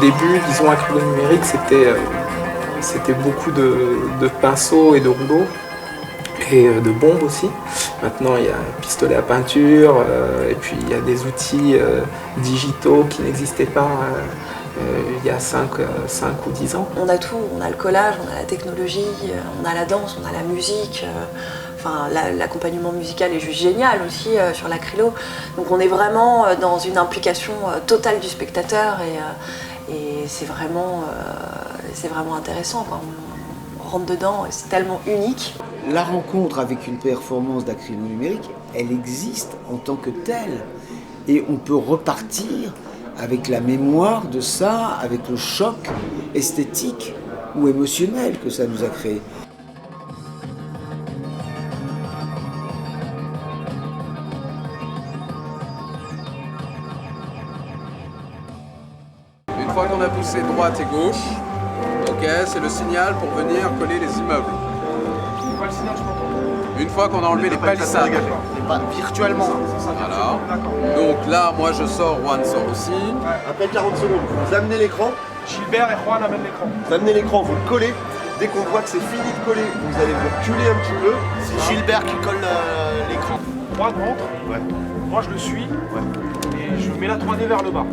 début, disons, acrylo numérique, c'était beaucoup de pinceaux et de rouleaux. Et de bombes aussi. Maintenant, il y a un pistolet à peinture, et puis il y a des outils digitaux qui n'existaient pas il y a 5 ou 10 ans. On a tout, on a le collage, on a la technologie, on a la danse, on a la musique. Enfin, l'accompagnement musical est juste génial aussi sur l'acrylo. Donc on est vraiment dans une implication totale du spectateur et c'est vraiment intéressant, quoi. On rentre dedans et c'est tellement unique. La rencontre avec une performance d'acrylo numérique, elle existe en tant que telle. Et on peut repartir avec la mémoire de ça, avec le choc esthétique ou émotionnel que ça nous a créé. Une fois qu'on a poussé droite et gauche, ok, c'est le signal pour venir coller les immeubles. Une fois qu'on a enlevé les palissades. Virtuellement. Voilà. Donc là, moi je sors, Juan sort aussi. Après 40 secondes, vous amenez l'écran. Gilbert et Juan amènent l'écran. Vous amenez l'écran, vous le collez. Dès qu'on voit que c'est fini de coller, vous allez vous reculer un petit peu. C'est Gilbert qui colle l'écran. Juan rentre. Ouais. Moi je le suis. Et je mets la 3D vers le bas.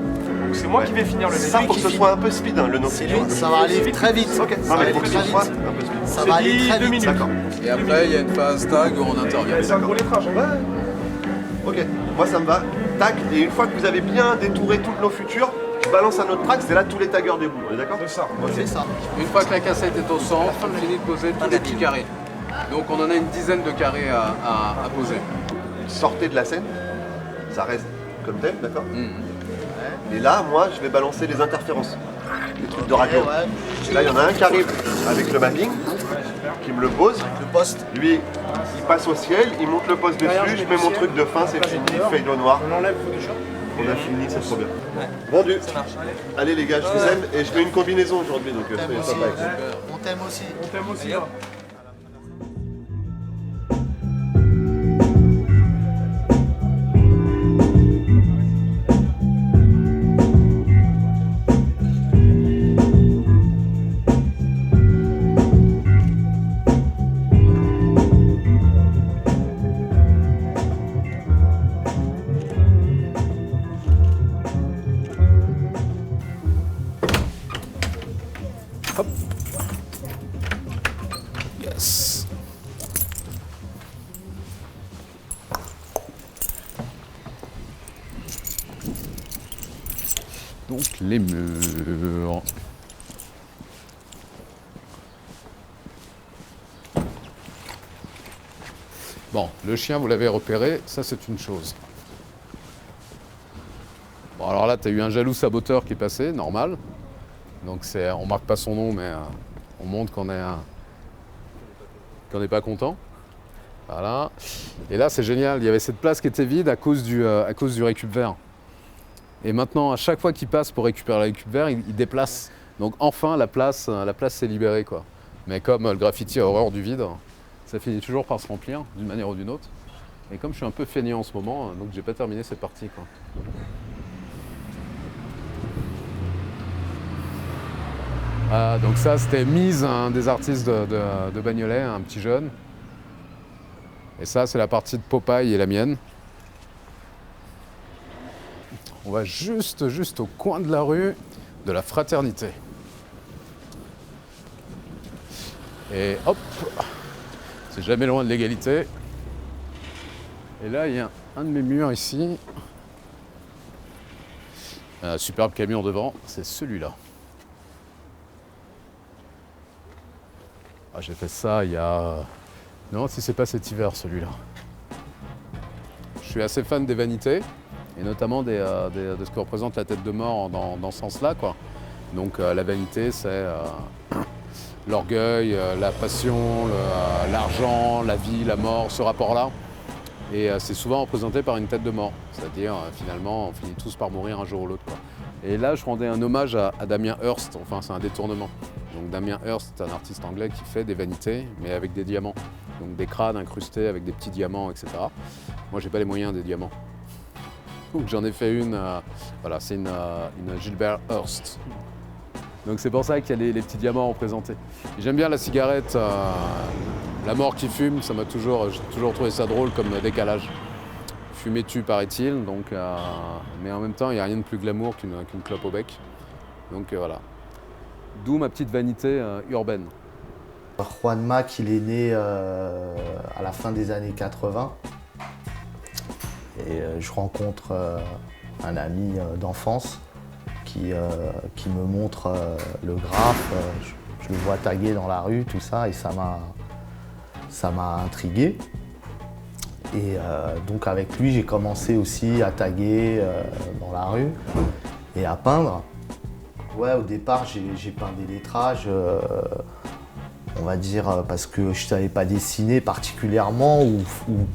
Donc c'est moi qui vais finir le C'est ça pour que ce soit un peu speed, hein, le no. Ça va aller très vite. Ok, Ça va aller pour que très ce vite. soit un peu speed. Ça va aller très 2 vite. minutes. D'accord. Et après, il y a une phase tag où on intervient. C'est un gros lettrage. Ouais. Ok, moi ça me va. Tac, et une fois que vous avez bien détouré toutes nos futures, je balance un autre track, c'est là tous les taggers debout, on est d'accord? C'est ça. C'est ça. Une fois que la cassette est au centre, on finit de poser tous les petits carrés. Donc on en a une dizaine de carrés à poser. Sortez de la scène, ça reste comme tel, d'accord? Et là, moi, je vais balancer les interférences, les trucs de radio. Et là, il y en a un qui arrive avec le mapping, qui me le pose. Le poste. Lui, il passe au ciel, il monte le poste dessus, je mets mon truc de fin, c'est fini, fade au noir. On enlève Photoshop. On a fini, c'est trop bien. Vendu. Allez les gars, je vous aime et je fais une combinaison aujourd'hui, donc soyez aussi. sympas avec ça. On t'aime aussi. On t'aime aussi. Là. Yes. Donc les murs. Bon, le chien, vous l'avez repéré, ça c'est une chose. Bon, alors là, tu as eu un jaloux saboteur qui est passé, normal. Donc on marque pas son nom, mais on montre qu'on n'est pas content. Voilà. Et là, c'est génial, il y avait cette place qui était vide à cause du récup vert. Et maintenant, à chaque fois qu'il passe pour récupérer le récup vert, il déplace. Donc enfin, la place s'est libérée, quoi. Mais comme le graffiti a horreur du vide, ça finit toujours par se remplir, d'une manière ou d'une autre. Et comme je suis un peu feignant en ce moment, donc j'ai pas terminé cette partie, quoi. Donc ça, c'était Mise, un des artistes de Bagnolet, un petit jeune. Et ça, c'est la partie de Popeye et la mienne. On va juste au coin de la rue de la Fraternité. Et hop, c'est jamais loin de l'égalité. Et là, il y a un de mes murs ici. Un superbe camion devant, c'est celui-là. Ah, j'ai fait ça il y a... Non, si c'est pas cet hiver, celui-là. Je suis assez fan des vanités, et notamment de ce que représente la tête de mort dans ce sens-là, quoi. Donc la vanité, c'est l'orgueil, la passion, l'argent, la vie, la mort, ce rapport-là. Et c'est souvent représenté par une tête de mort. C'est-à-dire, finalement, on finit tous par mourir un jour ou l'autre, quoi. Et là, je rendais un hommage à Damien Hirst, enfin c'est un détournement. Donc Damien Hirst, c'est un artiste anglais qui fait des vanités, mais avec des diamants. Donc des crânes incrustés avec des petits diamants, etc. Moi, j'ai pas les moyens des diamants. Donc j'en ai fait une, voilà, c'est une Gilbert Hirst. Donc c'est pour ça qu'il y a les petits diamants représentés. Et j'aime bien la cigarette, la mort qui fume, j'ai toujours trouvé ça drôle comme décalage. Fumer tue, paraît-il, donc, mais en même temps, il n'y a rien de plus glamour qu'une clope au bec. Donc voilà. D'où ma petite vanité urbaine. Juan Mac, il est né à la fin des années 80. Et je rencontre un ami d'enfance qui me montre le graphe. Je le vois taguer dans la rue, tout ça, et ça m'a intrigué. Et donc avec lui, j'ai commencé aussi à taguer dans la rue et à peindre. Ouais, au départ, j'ai peint des lettrages, on va dire, parce que je ne savais pas dessiner particulièrement, ou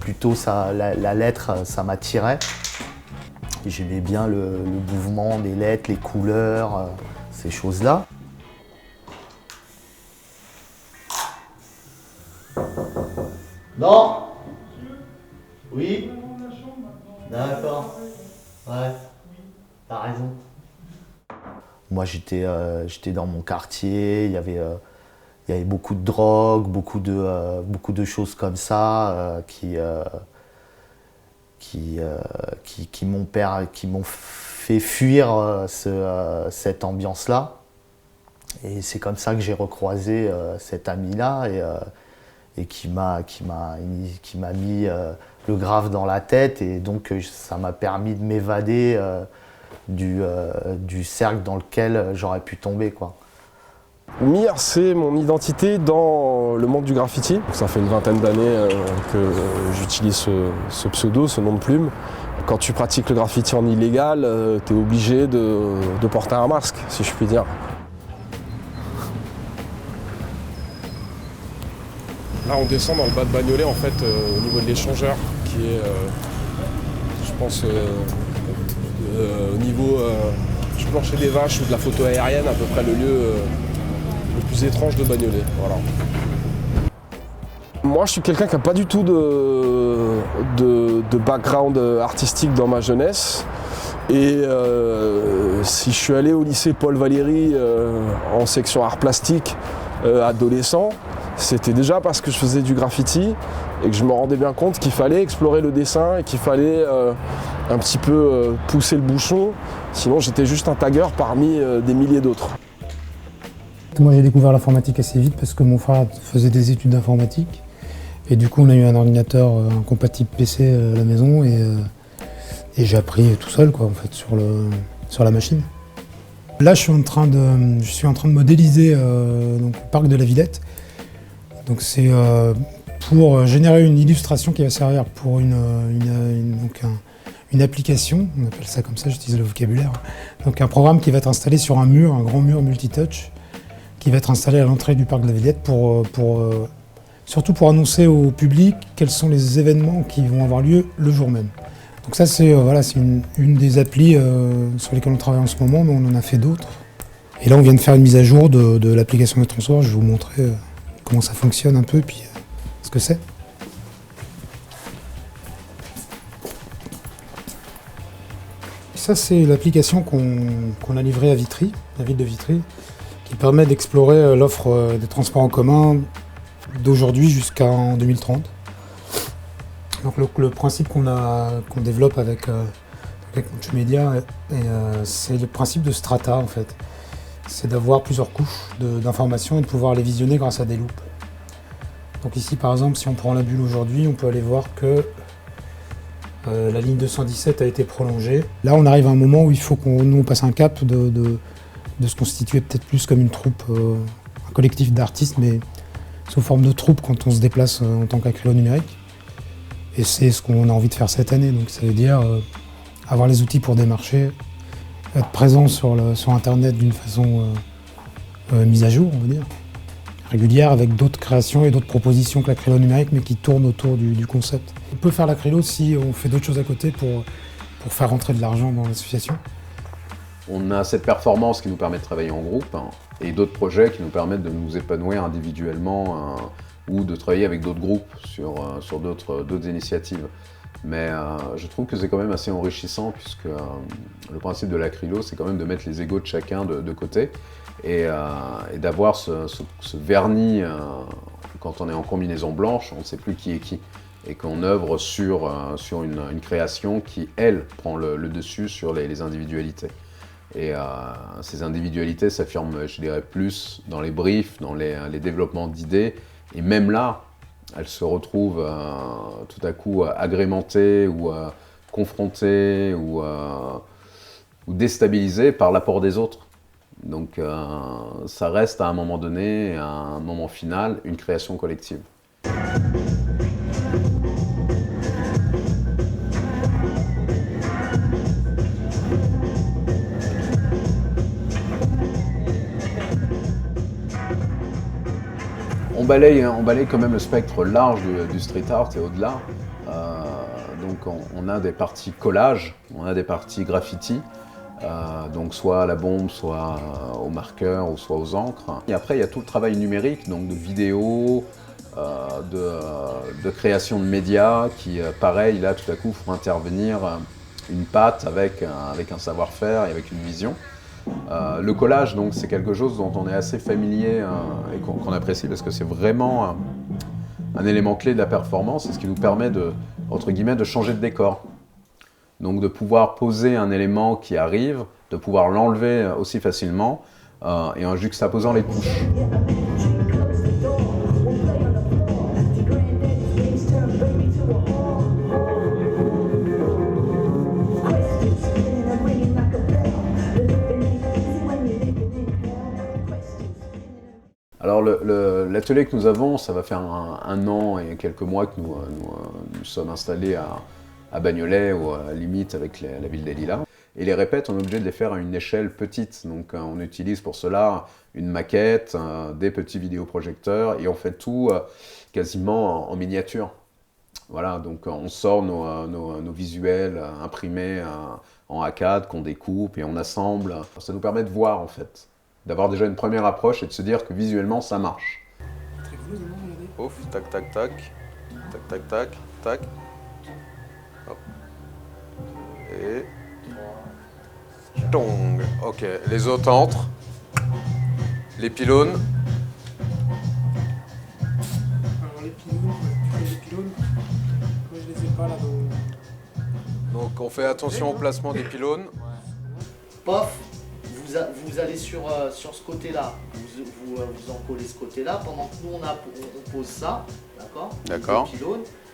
plutôt la lettre, ça m'attirait. J'aimais bien le mouvement des lettres, les couleurs, ces choses-là. Non. Oui. D'accord. Ouais. T'as raison. Moi, j'étais dans mon quartier. Il y avait beaucoup de drogue, beaucoup de choses comme ça qui m'ont fait fuir cette ambiance-là. Et c'est comme ça que j'ai recroisé cet ami-là et qui m'a mis le graphe dans la tête, et donc ça m'a permis de m'évader du cercle dans lequel j'aurais pu tomber, quoi. Mir, c'est mon identité dans le monde du graffiti. Ça fait une vingtaine d'années que j'utilise ce pseudo, ce nom de plume. Quand tu pratiques le graffiti en illégal, tu es obligé de porter un masque, si je puis dire. Là, on descend dans le bas de Bagnolet, en fait, au niveau de l'échangeur, qui est, je pense, au niveau du plancher des vaches ou de la photo aérienne, à peu près le lieu le plus étrange de Bagnolet. Voilà. Moi, je suis quelqu'un qui n'a pas du tout de background artistique dans ma jeunesse. Et si je suis allé au lycée Paul Valéry en section art plastique adolescent, c'était déjà parce que je faisais du graffiti et que je me rendais bien compte qu'il fallait explorer le dessin et qu'il fallait un petit peu pousser le bouchon. Sinon, j'étais juste un tagueur parmi des milliers d'autres. Moi, j'ai découvert l'informatique assez vite parce que mon frère faisait des études d'informatique. Et du coup, on a eu un ordinateur compatible PC à la maison et j'ai appris tout seul, quoi, en fait, sur la machine. Là, je suis en train de modéliser donc, le parc de la Villette. Donc c'est pour générer une illustration qui va servir pour une application, on appelle ça comme ça, j'utilise le vocabulaire. Donc un programme qui va être installé sur un mur, un grand mur multitouch, qui va être installé à l'entrée du parc de la Villette surtout pour annoncer au public quels sont les événements qui vont avoir lieu le jour même. Donc ça c'est une des applis sur lesquelles on travaille en ce moment, mais on en a fait d'autres. Et là on vient de faire une mise à jour de l'application de transport, je vais vous montrer comment ça fonctionne un peu, puis ce que c'est. Ça, c'est l'application qu'on a livrée à Vitry, la ville de Vitry, qui permet d'explorer l'offre des transports en commun d'aujourd'hui jusqu'en 2030. Donc le principe qu'on développe avec Multimédia, c'est le principe de strata, en fait. C'est d'avoir plusieurs couches d'informations et de pouvoir les visionner grâce à des loupes. Donc ici par exemple, si on prend la bulle aujourd'hui, on peut aller voir que la ligne 217 a été prolongée. Là on arrive à un moment où il faut qu'on passe un cap de se constituer peut-être plus comme une troupe, un collectif d'artistes, mais sous forme de troupe quand on se déplace en tant qu'acrylo numérique. Et c'est ce qu'on a envie de faire cette année, donc ça veut dire avoir les outils pour démarcher, être présent sur Internet d'une façon mise à jour, on va dire, régulière, avec d'autres créations et d'autres propositions que l'acrylo numérique, mais qui tournent autour du concept. On peut faire l'acrylo si on fait d'autres choses à côté pour faire rentrer de l'argent dans l'association. On a cette performance qui nous permet de travailler en groupe et d'autres projets qui nous permettent de nous épanouir individuellement ou de travailler avec d'autres groupes sur d'autres initiatives. Mais je trouve que c'est quand même assez enrichissant puisque le principe de l'acrylo, c'est quand même de mettre les égos de chacun de côté et d'avoir ce vernis, quand on est en combinaison blanche, on ne sait plus qui est qui. Et qu'on œuvre sur une création qui, elle, prend le dessus sur les individualités. Et ces individualités s'affirment, je dirais, plus dans les briefs, dans les développements d'idées. Et même là, elles se retrouvent tout à coup agrémentées ou confrontées ou déstabilisées par l'apport des autres. Donc ça reste à un moment donné, à un moment final, une création collective. On balaye quand même le spectre large du street art et au-delà. Donc on a des parties collage, on a des parties graffiti, donc soit à la bombe, soit au marqueur ou soit aux encres. Et après il y a tout le travail numérique, donc de vidéos, de création de médias qui, pareil, là tout à coup font intervenir une patte avec un savoir-faire et avec une vision. Le collage, donc, c'est quelque chose dont on est assez familier et qu'on apprécie parce que c'est vraiment un élément clé de la performance et ce qui nous permet entre guillemets, de changer de décor. Donc de pouvoir poser un élément qui arrive, de pouvoir l'enlever aussi facilement et en juxtaposant les couches. Alors l'atelier que nous avons, ça va faire un an et quelques mois que nous sommes installés à Bagnolet, ou à la limite avec la ville des Lilas. Et les répètes, on est obligé de les faire à une échelle petite. Donc on utilise pour cela une maquette, des petits vidéoprojecteurs, et on fait tout quasiment en miniature. Voilà, donc on sort nos visuels imprimés en A4 qu'on découpe et on assemble. Ça nous permet de voir en fait, d'avoir déjà une première approche et de se dire que visuellement ça marche. Ouf, tac, tac, tac, tac, tac, tac, tac. Hop. Et... tong. Ok, les autres entrent. Les pylônes. Alors les pylônes, moi je les ai pas là Donc on fait attention au placement des pylônes. Pof, vous allez sur ce côté-là, vous encollez ce côté-là, pendant que nous on pose ça, d'accord? D'accord.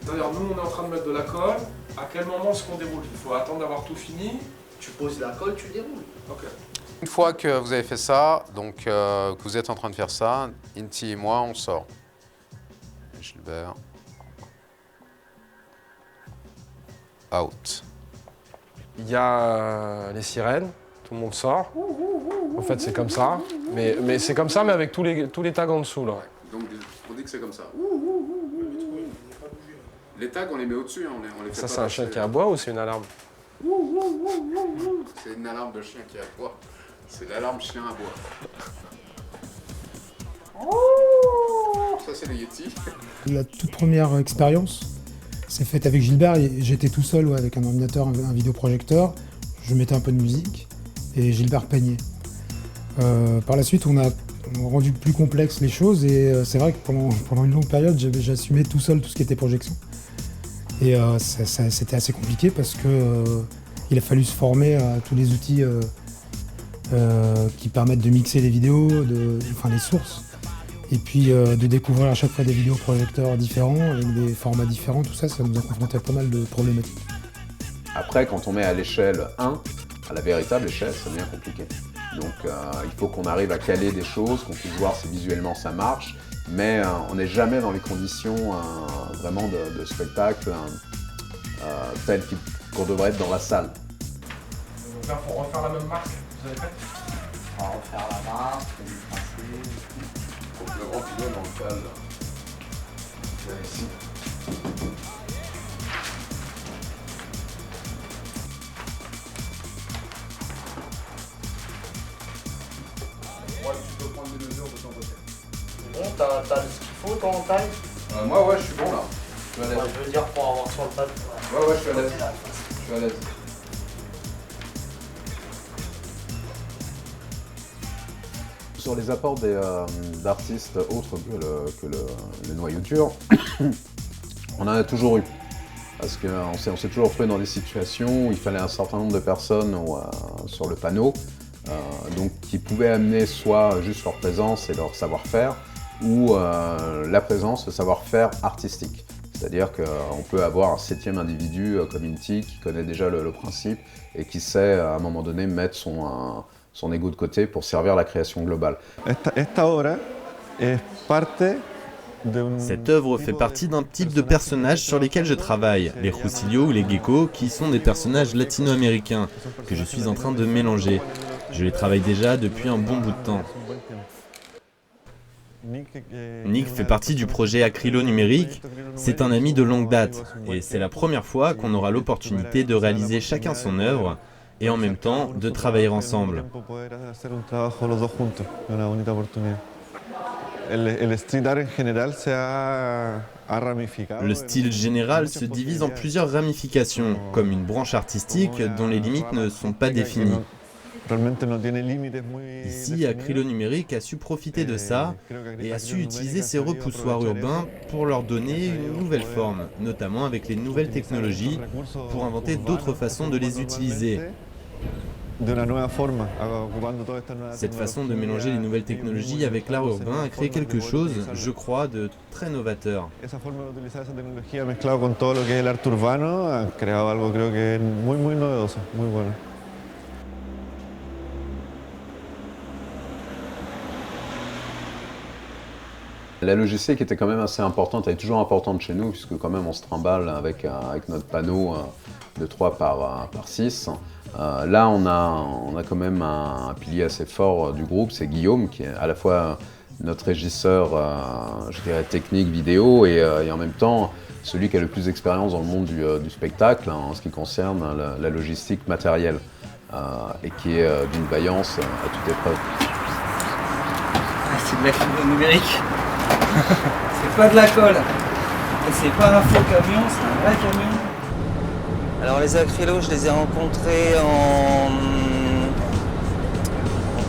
D'ailleurs, nous on est en train de mettre de la colle. À quel moment est-ce qu'on déroule? Il faut attendre d'avoir tout fini. Tu poses la colle, tu déroules. Ok. Une fois que vous avez fait ça, donc que vous êtes en train de faire ça, Inti et moi, on sort. Gilbert. Out. Il y a les sirènes, tout le monde sort. En fait, c'est comme ça. Mais c'est comme ça, mais avec tous les tags en dessous, là. Donc on dit que c'est comme ça. Les tags, on les met au-dessus, hein, on les fait Ça, pas c'est un chien qui aboie ou c'est une alarme? C'est une alarme de chien qui aboie. C'est l'alarme chien aboie. Ça, c'est le Yeti. La toute première expérience, c'est faite avec Gilbert. J'étais tout seul avec un ordinateur, un vidéoprojecteur. Je mettais un peu de musique et Gilbert peignait. Par la suite, on a rendu plus complexe les choses et c'est vrai que pendant une longue période, j'assumais tout seul tout ce qui était projection. Et c'était assez compliqué parce qu'il a fallu se former à tous les outils qui permettent de mixer les vidéos, les sources. Et puis de découvrir à chaque fois des vidéoprojecteurs différents, avec des formats différents, tout ça, ça nous a confronté à pas mal de problématiques. Après, quand on met à l'échelle 1, à la véritable échelle, ça devient compliqué. Donc il faut qu'on arrive à caler des choses, qu'on puisse voir si visuellement ça marche, mais on n'est jamais dans les conditions vraiment de spectacle telles qu'on devrait être dans la salle. Pour refaire la même marque, vous avez fait? On va refaire la marque, Le grand pylône, on le cale ici. Ouais, tu peux prendre les mesures de ton côté. Bon, t'as ce qu'il faut, toi, en taille? Moi, ouais, je suis bon là. Je suis à l'aise. Je veux dire pour avoir sur le papier. Ouais, je suis à l'aise. Je suis à l'aise. Sur les apports d'artistes autres que le noyau dur, on en a toujours eu. Parce qu'on s'est toujours trouvé dans des situations où il fallait un certain nombre de personnes sur le panneau, donc qui pouvaient amener soit juste leur présence et leur savoir-faire, ou la présence, le savoir-faire artistique. C'est-à-dire qu'on peut avoir un 7e individu comme Inti qui connaît déjà le principe et qui sait à un moment donné mettre son ego de côté pour servir la création globale. Cette œuvre fait partie d'un type de personnages sur lesquels je travaille, les Rousillos ou les Geckos, qui sont des personnages latino-américains que je suis en train de mélanger. Je les travaille déjà depuis un bon bout de temps. Nick fait partie du projet Acrylo numérique, c'est un ami de longue date, et c'est la première fois qu'on aura l'opportunité de réaliser chacun son œuvre, et en même temps de travailler ensemble. Le style général se divise en plusieurs ramifications, comme une branche artistique dont les limites ne sont pas définies. Ici, Acrylo numérique a su profiter de ça et a su utiliser ces repoussoirs urbains pour leur donner une nouvelle forme, notamment avec les nouvelles technologies, pour inventer d'autres façons de les utiliser. Cette façon de mélanger les nouvelles technologies avec l'art urbain a créé quelque chose, je crois, de très novateur. La logistique était quand même assez importante, elle est toujours importante chez nous, puisque quand même on se trimballe avec notre panneau de 3 par 6. Là, on a quand même un pilier assez fort du groupe, c'est Guillaume, qui est à la fois notre régisseur, je dirais, technique, vidéo, et en même temps celui qui a le plus d'expérience dans le monde du spectacle, en ce qui concerne la logistique matérielle, et qui est d'une vaillance à toute épreuve. C'est de l'acrylo numérique. C'est pas de la colle. C'est pas un faux camion, c'est un vrai camion. Alors les acrylos, je les ai rencontrés en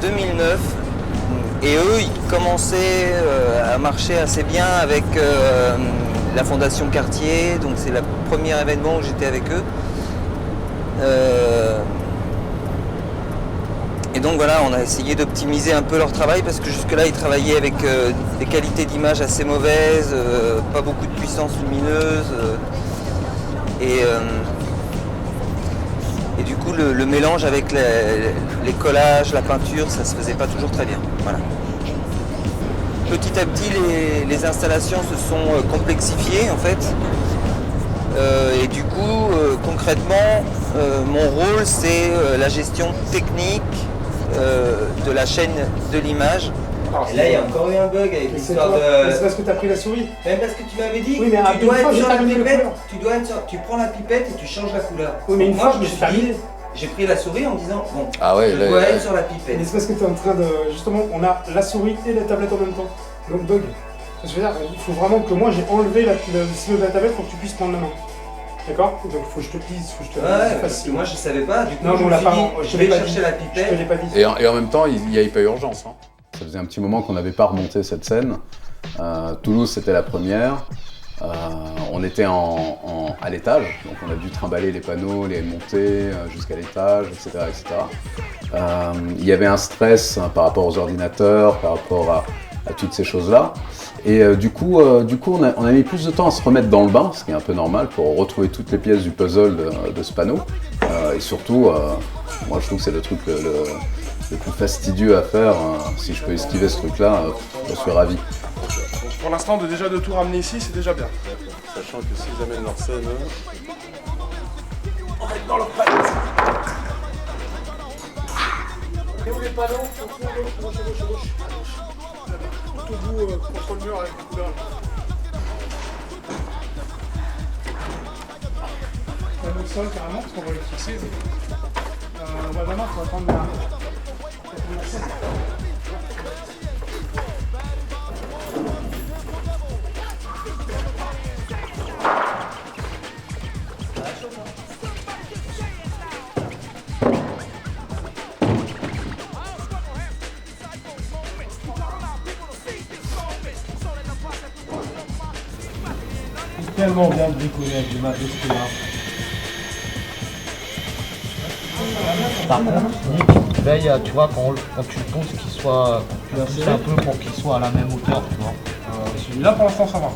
2009. Et eux, ils commençaient à marcher assez bien avec la Fondation Cartier. Donc c'est le premier événement où j'étais avec eux. Et donc voilà, on a essayé d'optimiser un peu leur travail parce que jusque-là, ils travaillaient avec des qualités d'image assez mauvaises, pas beaucoup de puissance lumineuse. Et du coup, le mélange avec les collages, la peinture, ça se faisait pas toujours très bien. Voilà. Petit à petit, les installations se sont complexifiées en fait. Et du coup, concrètement, mon rôle, c'est la gestion technique de la chaîne de l'image. Et là, il y a encore eu un bug avec l'histoire de... C'est parce que tu as pris la souris. Même parce que tu m'avais dit, oui, mais tu dois être sur la pipette, tu prends la pipette et tu changes la couleur. Oui, mais une moi, fois, je me suis dit, j'ai pris la souris en disant, bon, je dois être sur la pipette. Mais c'est parce que tu es en train de... Justement, on a la souris et la tablette en même temps. Donc bug. Je veux dire, il faut vraiment que moi, j'ai enlevé le stylo de la tablette pour que tu puisses prendre la main. D'accord? Donc il faut que je te dise, parce que moi je savais pas, du coup non, je me suis dit, je vais chercher la pipette. Je te l'ai pas dit. Et en même temps, il n'y avait pas urgence. Ça faisait un petit moment qu'on n'avait pas remonté cette scène. Toulouse, c'était la première. On était à l'étage, donc on a dû trimballer les panneaux, les monter jusqu'à l'étage, etc. Il y avait un stress par rapport aux ordinateurs, par rapport à toutes ces choses-là. Et du coup, on a mis plus de temps à se remettre dans le bain, ce qui est un peu normal, pour retrouver toutes les pièces du puzzle de ce panneau. Et surtout, moi je trouve que c'est le truc le plus fastidieux à faire. Si je peux esquiver ce truc-là, je suis ravi. Pour l'instant, déjà de tout ramener ici, c'est déjà bien. Sachant que s'ils amènent leur scène, on va être dans le palais. Et où les panneaux? Gauche. Tout au bout, contre le mur avec les couleurs. Le sol carrément, parce qu'on va les fixer. Maintenant, il faut attendre la scène. Tellement bien bricolé avec du matos que là. Par contre, veille, tu vois, quand tu le pousses, qu'il soit, tu le pousses un peu pour qu'il soit à la même hauteur, tu vois. Celui-là, pour l'instant, ça va.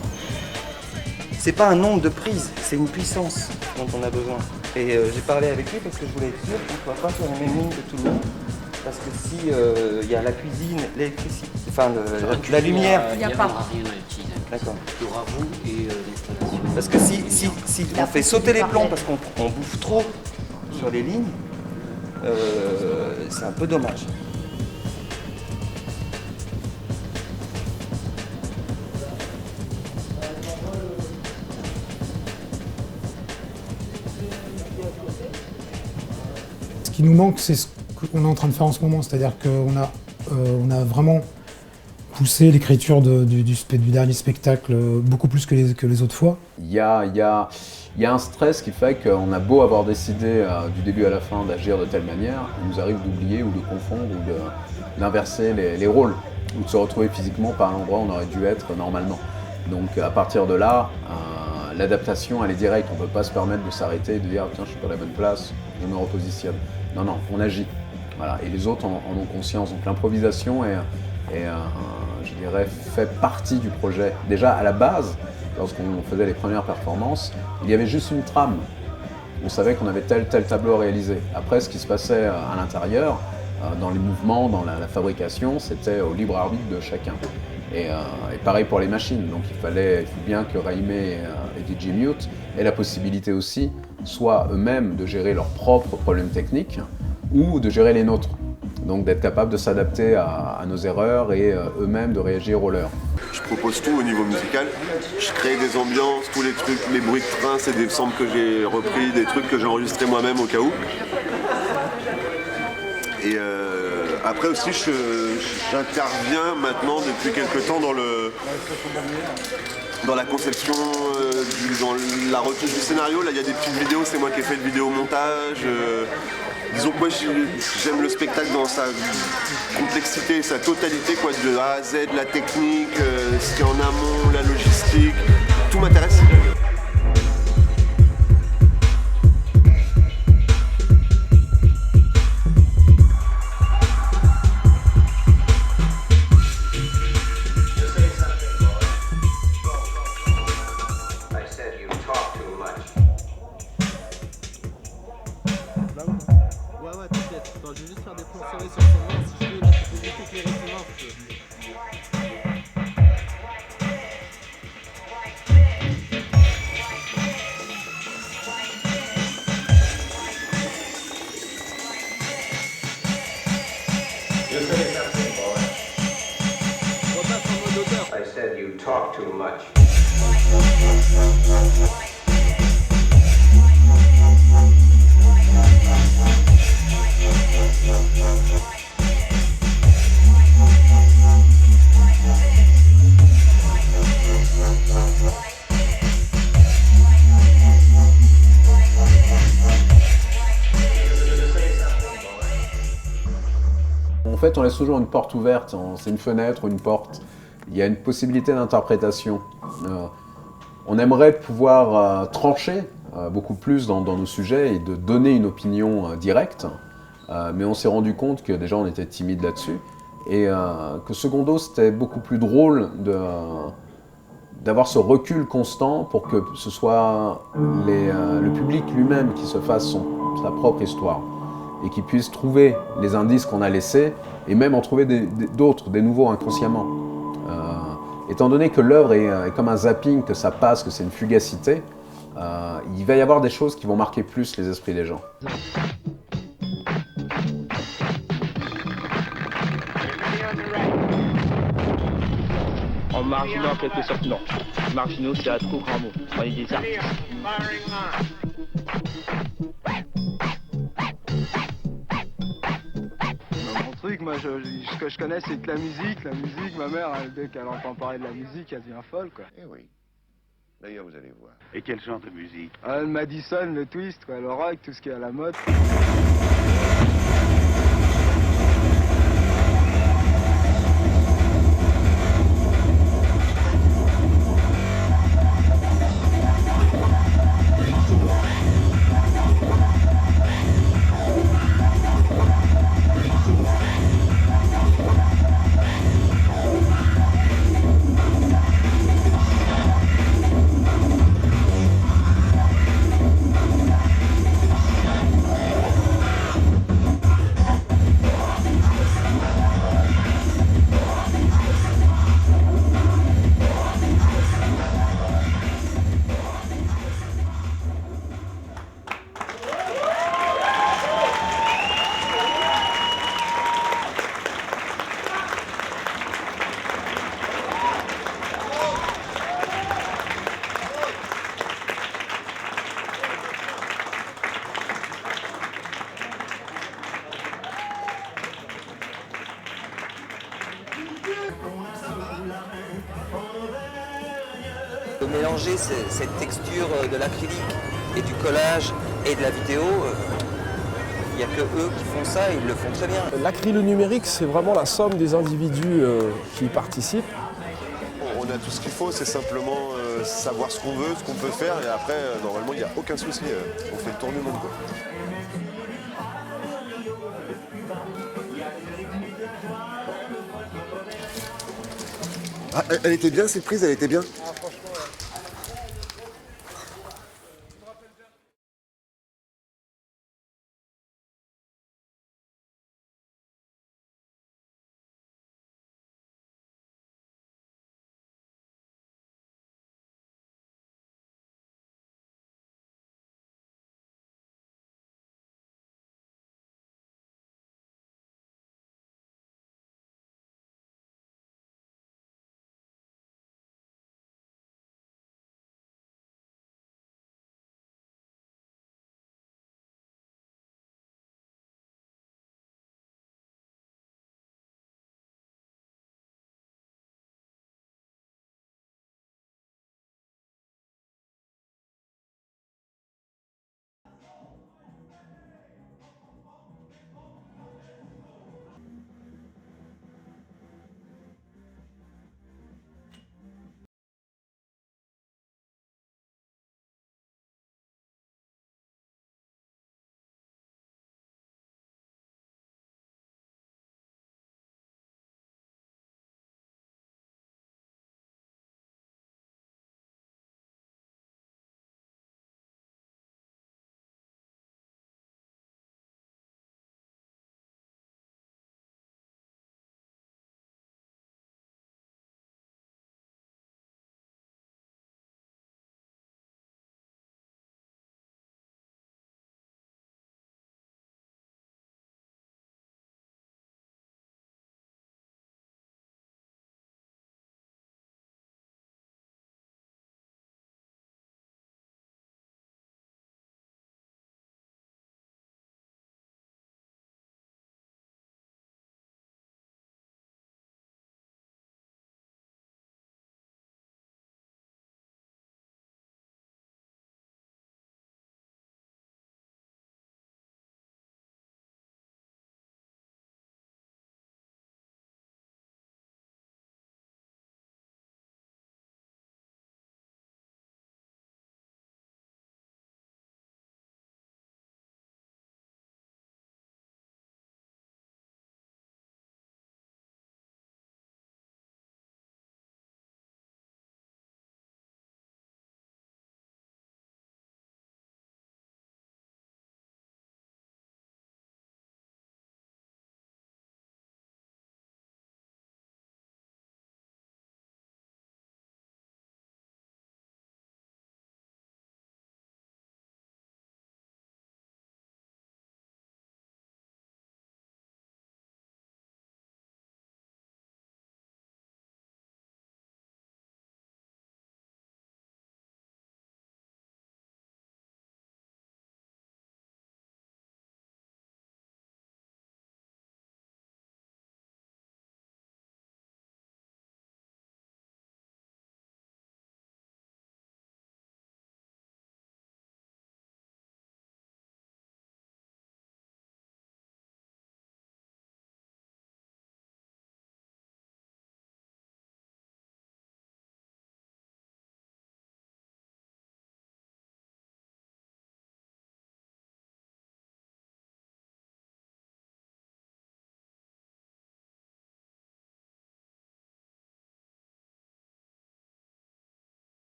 C'est pas un nombre de prises, c'est une puissance dont on a besoin. Et j'ai parlé avec lui parce que je voulais être sûr qu'on ne soit pas sur les mêmes lignes que tout le monde. Parce que si il y a la cuisine, l'électricité, enfin la lumière. Il n'y a pas rien à utiliser. D'accord. Il y aura vous et l'installation. Parce que si on fait sauter les plombs parce qu'on bouffe trop sur les lignes, c'est un peu dommage. Ce qui nous manque, c'est ce qu'on est en train de faire en ce moment, c'est-à-dire qu'on a vraiment poussé l'écriture du dernier spectacle beaucoup plus que les autres fois. Il y a un stress qui fait qu'on a beau avoir décidé du début à la fin d'agir de telle manière, il nous arrive d'oublier ou de confondre ou d'inverser les rôles, ou de se retrouver physiquement par un endroit où on aurait dû être normalement. Donc à partir de là, l'adaptation elle est directe, on ne peut pas se permettre de s'arrêter et de dire tiens je suis pas à la bonne place, je me repositionne. Non, on agit. Voilà. Et les autres en ont conscience. Donc l'improvisation je dirais, fait partie du projet. Déjà à la base, lorsqu'on faisait les premières performances, il y avait juste une trame. On savait qu'on avait tel tableau à réaliser. Après, ce qui se passait à l'intérieur, dans les mouvements, dans la fabrication, c'était au libre arbitre de chacun. Et pareil pour les machines. Donc il faut bien que Raimé et DJ Mute aient la possibilité aussi, soit eux-mêmes de gérer leurs propres problèmes techniques, ou de gérer les nôtres. Donc d'être capable de s'adapter à nos erreurs et eux-mêmes de réagir aux leurs. Je propose tout au niveau musical. Je crée des ambiances, tous les trucs, les bruits de train, c'est des samples que j'ai repris, des trucs que j'ai enregistrés moi-même au cas où. Et après aussi, j'interviens maintenant depuis quelques temps dans la conception, dans la retouche du scénario. Là, il y a des petites vidéos, c'est moi qui ai fait le vidéomontage. Disons que moi j'aime le spectacle dans sa complexité, sa totalité, quoi, de A à Z, la technique, ce qui est en amont, la logistique, tout m'intéresse. Je vais juste faire des plans serrés sur son main. Si je veux, là, tu peux juste éclairer son main. Repasse en mode auteur. I said you talk too much. En fait, on laisse toujours une porte ouverte, c'est une fenêtre ou une porte. Il y a une possibilité d'interprétation. On aimerait pouvoir trancher beaucoup plus dans nos sujets et de donner une opinion directe, mais on s'est rendu compte que déjà on était timide là-dessus et que Secondo c'était beaucoup plus drôle d'avoir ce recul constant pour que ce soit le public lui-même qui se fasse sa propre histoire et qui puisse trouver les indices qu'on a laissés et même en trouver d'autres, des nouveaux inconsciemment. Étant donné que l'œuvre est comme un zapping, que ça passe, que c'est une fugacité, il va y avoir des choses qui vont marquer plus les esprits des gens. En marginaux, en quelque sorte, non. Marginaux, c'est un trop grand mot. On est des artistes. Mon truc, moi, ce que je connais, c'est que la musique, ma mère, dès qu'elle entend parler de la musique, elle devient folle, quoi. Eh oui. D'ailleurs, vous allez voir. Et quel genre de musique? Le Madison, le twist, quoi, le rock, tout ce qui est à la mode. De mélanger cette texture de l'acrylique et du collage et de la vidéo, il n'y a que eux qui font ça et ils le font très bien. L'acrylo numérique, c'est vraiment la somme des individus qui y participent. On a tout ce qu'il faut, c'est simplement savoir ce qu'on veut, ce qu'on peut faire, et après, normalement, il n'y a aucun souci. On fait le tour du monde, quoi. Ah, elle était bien cette prise, elle était bien.